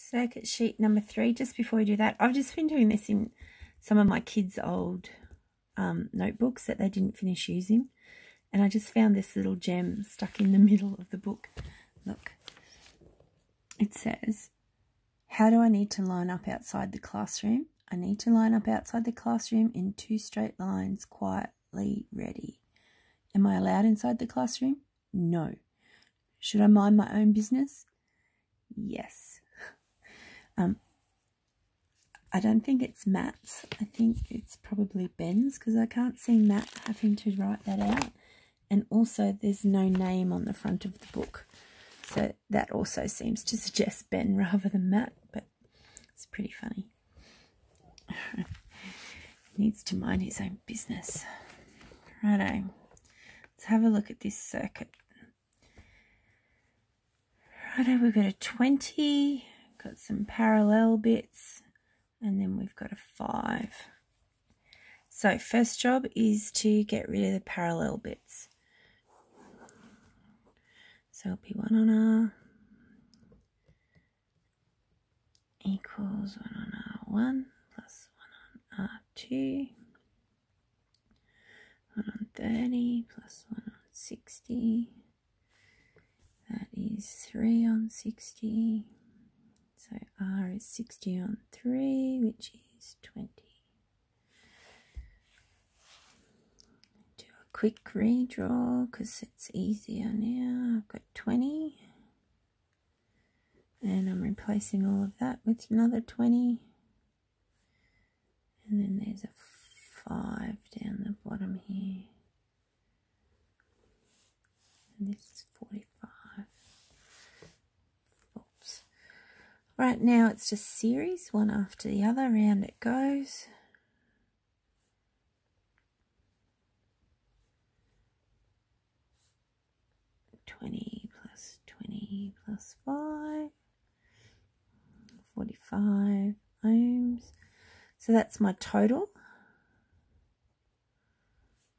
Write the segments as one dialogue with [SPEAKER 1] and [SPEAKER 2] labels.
[SPEAKER 1] Circuit sheet number 3. Just before we do that, I've just been doing this in some of my kids' old notebooks that they didn't finish using. And I just found this little gem stuck in the middle of the book. Look. It says, how do I need to line up outside the classroom? I need to line up outside the classroom in 2 straight lines, quietly ready. Am I allowed inside the classroom? No. Should I mind my own business? Yes. I don't think it's Matt's. I think it's probably Ben's, because I can't see Matt having to write that out. And also there's no name on the front of the book. So that also seems to suggest Ben rather than Matt, but it's pretty funny. He needs to mind his own business. Righto. Let's have a look at this circuit. Righto, we've got a 20, got some parallel bits, and then we've got a 5. So first job is to get rid of the parallel bits. So it'll be 1 on R equals 1 on R1 plus 1 on R2, 1 on 30 plus 1 on 60. That is 3 on 60. So R is 60 on 3, which is 20. Do a quick redraw because it's easier now. I've got 20. And I'm replacing all of that with another 20. And then there's a 5 down the bottom here. And this is 45. Oops. Right now it's just series, one after the other, round it goes. $20 plus 20 plus 5. 45 ohms. So that's my total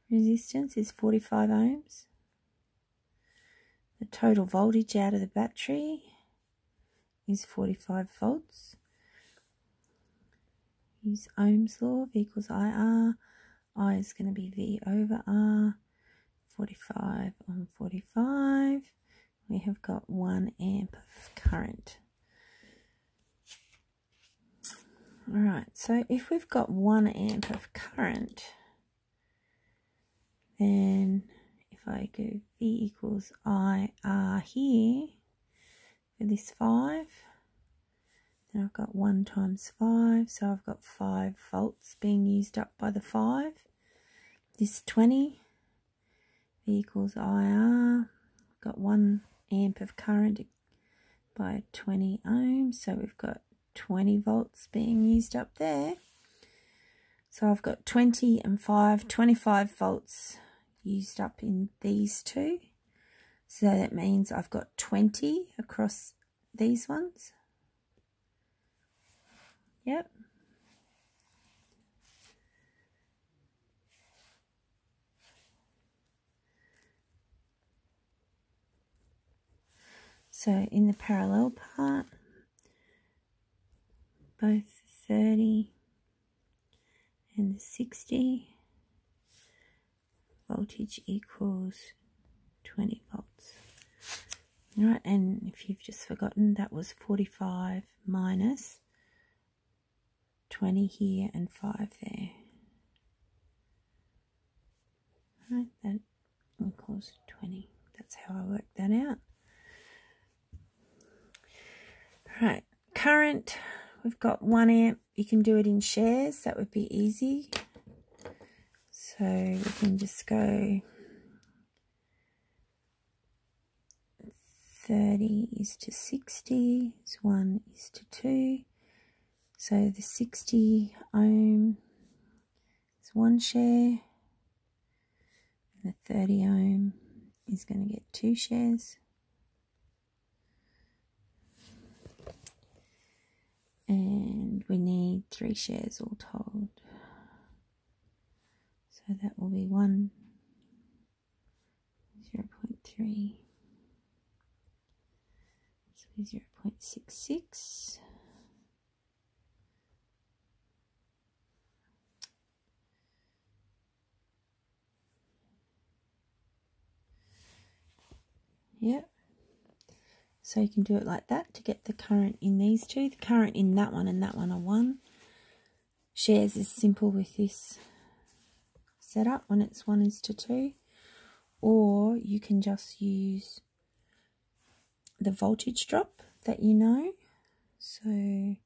[SPEAKER 1] resistance is 45 ohms. The total voltage out of the battery is 45 volts. Use Ohm's law, V equals IR. I is going to be V over R. 45 on 45. We have got 1 amp of current. Alright, so if we've got 1 amp of current, then if I go V equals IR here for this 5, then I've got 1 times 5, so I've got 5 volts being used up by the 5. This 20, V equals IR, got 1 amp of current by 20 ohms, so we've got 20 volts being used up there. So I've got 20 and 5, 25 volts used up in these two. So that means I've got 20 across these ones. Yep. So in the parallel part, both the 30 and the 60, voltage equals 20 volts. Alright, and if you've just forgotten, that was 45 minus 20 here and 5 there. Right, that equals 20. That's how I worked that out. Right, current, we've got 1 amp. You can do it in shares, that would be easy. So we can just go 30 is to 60, is 1 is to 2. So the 60 ohm is 1 share, and the 30 ohm is going to get 2 shares. And we need 3 shares all told. So that will be 1, 0.3, so 0.66. Yep. So you can do it like that to get the current in these two. The current in that one and that one are 1. Shares is simple with this setup when it's 1:2. Or you can just use the voltage drop that you know. So in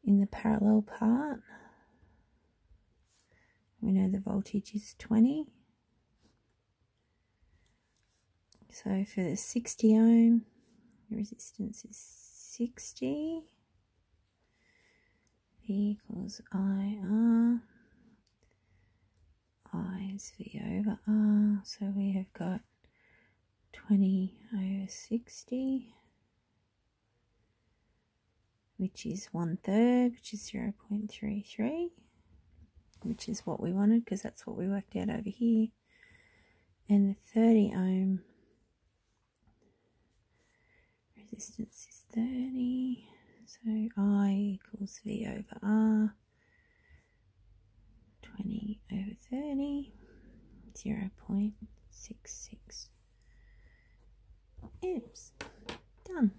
[SPEAKER 1] the parallel part, we know the voltage is 20. So for the 60 ohm, the resistance is 60. V equals IR. I is V over R. So we have got 20 over 60, which is 1/3, which is 0.33, which is what we wanted because that's what we worked out over here. And the 30 ohm resistance is 30, so I equals V over R, 20 over 30, 0.66 amps. Done.